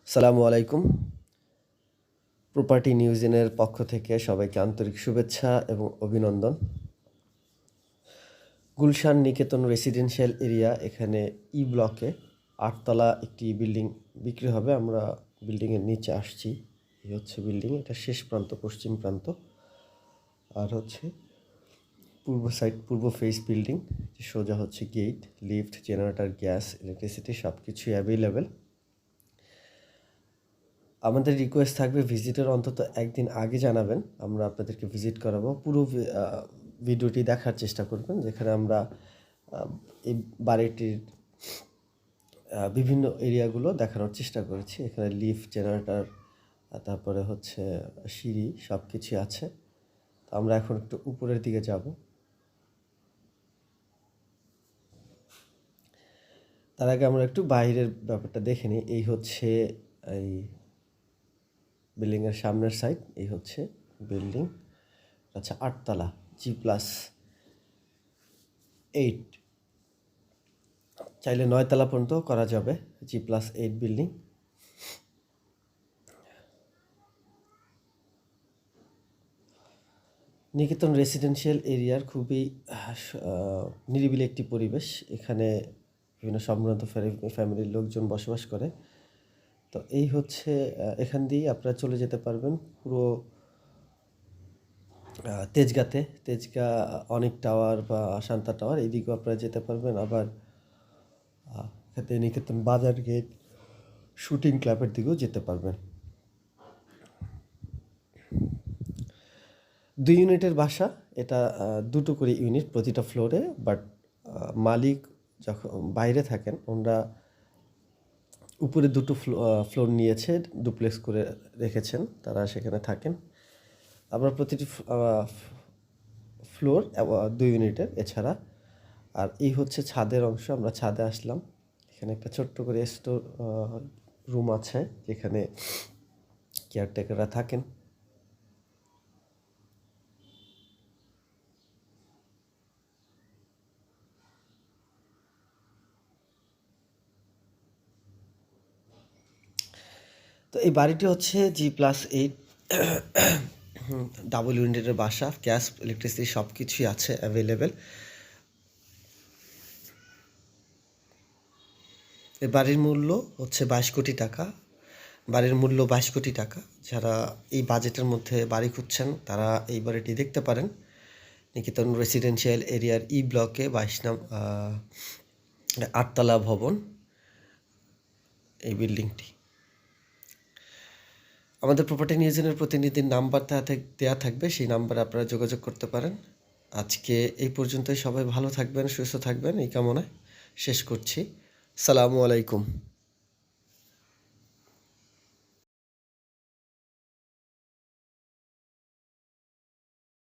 সালামু আলাইকুম। প্রপার্টি নিউজেনের পক্ষ থেকে সবাইকে আন্তরিক শুভেচ্ছা এবং অভিনন্দন। গুলশান নিকেতন রেসিডেন্সিয়াল এরিয়া, এখানে ব্লকে 8তলা একটি বিল্ডিং বিক্রি হবে। আমরা বিল্ডিংয়ের নিচে আসছি। এই হচ্ছে বিল্ডিং, এটা শেষ প্রান্ত, পশ্চিম প্রান্ত। আর হচ্ছে পূর্ব ফেস বিল্ডিং, সোজা হচ্ছে gate, lift, generator, gas, electricity সব কিছুই অ্যাভেলেবেল। আমাদের রিকোয়েস্ট থাকবে ভিজিটের অন্তত একদিন আগে জানাবেন, আমরা আপনাদেরকে ভিজিট করাবো। পুরো ভিডিওটি দেখার চেষ্টা করবেন, যেখানে আমরা এই বাড়িটির বিভিন্ন এরিয়াগুলো দেখানোর চেষ্টা করেছি। এখানে লিফট, জেনারেটর, তারপরে হচ্ছে সিঁড়ি সব কিছুই আছে। তো আমরা এখন একটু উপরের দিকে যাব। তার আগে আমরা একটু বাইরের ব্যাপারটা দেখে নিই। এই হচ্ছে এই বিল্ডিংয়ের সামনের সাইড, এই হচ্ছে বিল্ডিং। আচ্ছা, 8তলা, G+8, চাইলে 9তলা পর্যন্ত করা যাবে। G+8 building. নিকেতন রেসিডেন্সিয়াল এরিয়ার খুবই নিরিবিলি একটি পরিবেশ। এখানে বিভিন্ন সম্ভ্রান্ত ফ্যামিলির লোকজন বসবাস করে। তো এই হচ্ছে, এখান দিয়েই আপনারা চলে যেতে পারবেন পুরো তেজগাঁ অনেক টাওয়ার বা শান্তা টাওয়ার, এইদিকেও আপনারা যেতে পারবেন। আবার এখানে নিকেতন বাজার গেট, শুটিং ক্লাবের দিকেও যেতে পারবেন। 2 ইউনিটের বাসা, এটা 2টো করে ইউনিট প্রতিটা ফ্লোরে। বাট মালিক যখন বাইরে থাকেন, ওনারা উপরে 2টো ফ্লোর নিয়েছে, ডুপ্লেক্স করে রেখেছেন, তারা সেখানে থাকেন। আমরা প্রতিটি ফ্লোর 2 ইউনিটের এছাড়া। আর এই হচ্ছে ছাদের অংশ, আমরা ছাদে আসলাম। এখানে একটা ছোট্ট করে স্টোর রুম আছে, যেখানে কেয়ারটেকাররা থাকেন। তো এই বাড়িটি হচ্ছে G+8 ডাবল ইউনিটের বাসা, গ্যাস, ইলেকট্রিসিটি সব কিছুই আছে অ্যাভেলেবেল। এই বাড়ির মূল্য হচ্ছে 22 কোটি টাকা। বাড়ির মূল্য 22 কোটি টাকা। যারা এই বাজেটের মধ্যে বাড়ি খুঁজছেন, তারা এই বাড়িটি দেখতে পারেন। নিকেতন রেসিডেন্সিয়াল এরিয়ার ব্লকে 22 নং 8তলা ভবন এই বিল্ডিংটি। আমাদের প্রপার্টি নিউজেনের প্রতিনিধির নাম্বার দেওয়া থাকবে, সেই নাম্বারে আপনারা যোগাযোগ করতে পারেন। আজকে এই পর্যন্তই। সবাই ভালো থাকবেন, সুস্থ থাকবেন, এই কামনায় শেষ করছি। সালামু আলাইকুম।